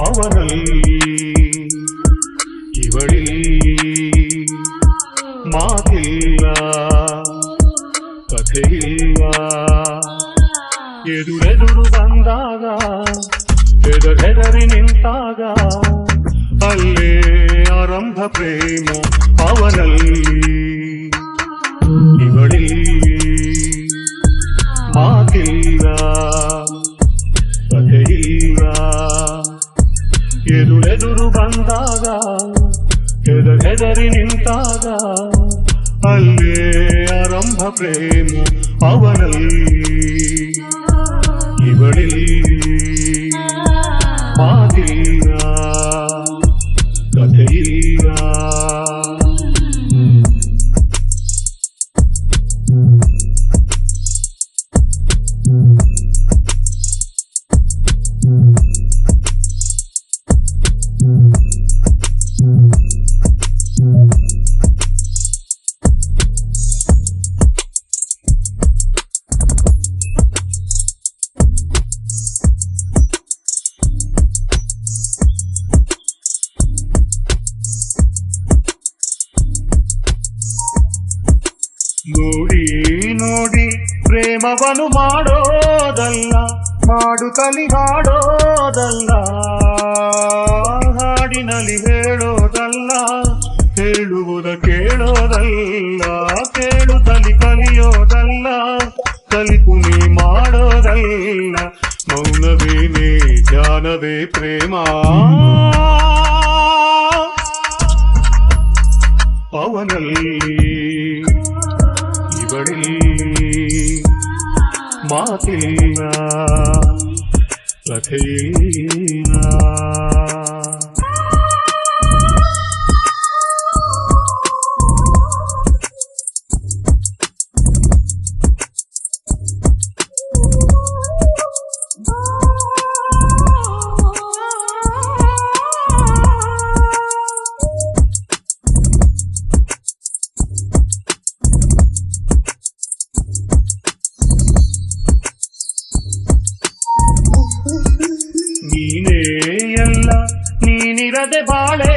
ಅವನಲ್ಲಿ ಇವಳಿ ಮಾತಿಲ್ಲ ಕಥೆಯಿಲ್ಲ ಎದುರೆದುರು ಬಂದಾಗ ಹೆದರಿ ನಿಂತಾಗ ಅಲ್ಲೇ ಆರಂಭ ಪ್ರೇಮ ಅವನಲ್ಲಿ ಇವಳಿ ಮಾತಿಲ್ಲ ಕಥೆಯಿಲ್ಲ ಎದುರೆದುರು ಬಂದಾಗ ಹೆದರಿ ನಿಂತಾಗ ಅಲ್ಲೇ ಆರಂಭ ಪ್ರೇಮ ಅವನಲ್ಲಿ ಇವಳಿ ಮಾತಿಲ್ಲ ಕಥೆಯಿಲ್ಲ ನೋಡಿ ನೋಡಿ ಪ್ರೇಮವನ್ನು ಮಾಡೋದಲ್ಲ ಮಾಡುತ್ತಲಿ ಹಾಡೋದಲ್ಲ ಹಾಡಿನಲ್ಲಿ ಹೇಳೋದಲ್ಲ ಹೇಳುವುದ ಕೇಳೋದಲ್ಲ ಕೇಳುತ್ತಲಿ ಕಲಿಯೋದಲ್ಲ ಕಲಿತು ನೀ ಮಾಡೋದಲ್ಲ ಮೌನವೇನೇ ಧ್ಯಾನವೇ ಪ್ರೇಮ ಅವನಲ್ಲಿ ಇವಳಿ ಮಾತಿಲ್ಲ ಕಥೆಯಿಲ್ಲ ನೀನೇ ಎಲ್ಲ ನೀನಿರದೆ ಬಾಳೇ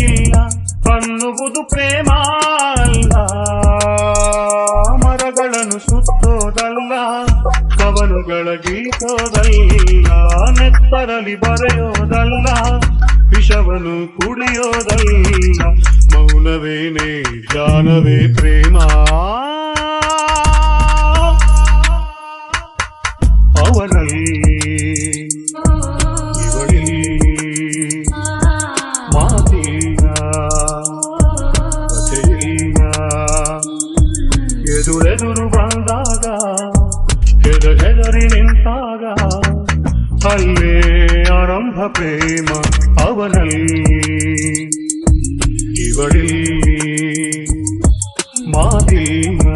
ಇಲ್ಲ ಅನ್ನುವುದು ಪ್ರೇಮ ಅಲ್ಲ ಮರಗಳನ್ನು ಸುತ್ತೋದಲ್ಲ ಕವಲುಗಳ ಗೀತೋದಲ್ಲ ನೆತ್ತರಲಿ ಬರೆಯೋದಲ್ಲ ವಿಷವನ್ನು ಕುಡಿಯೋದಲ್ಲ ಮೌನವೇನೇ ಧ್ಯಾನವೇ ಪ್ರೇಮ ಅವನಲ್ಲಿ ಎದುರೆದುರು ಬಂದಾಗ ಹೆದರಿ ನಿಂತಾಗ ಅಲ್ಲೇ ಆರಂಭ ಪ್ರೇಮ ಅವನಲ್ಲಿ ಇವಳಿ ಮಾತಿಲ್ಲ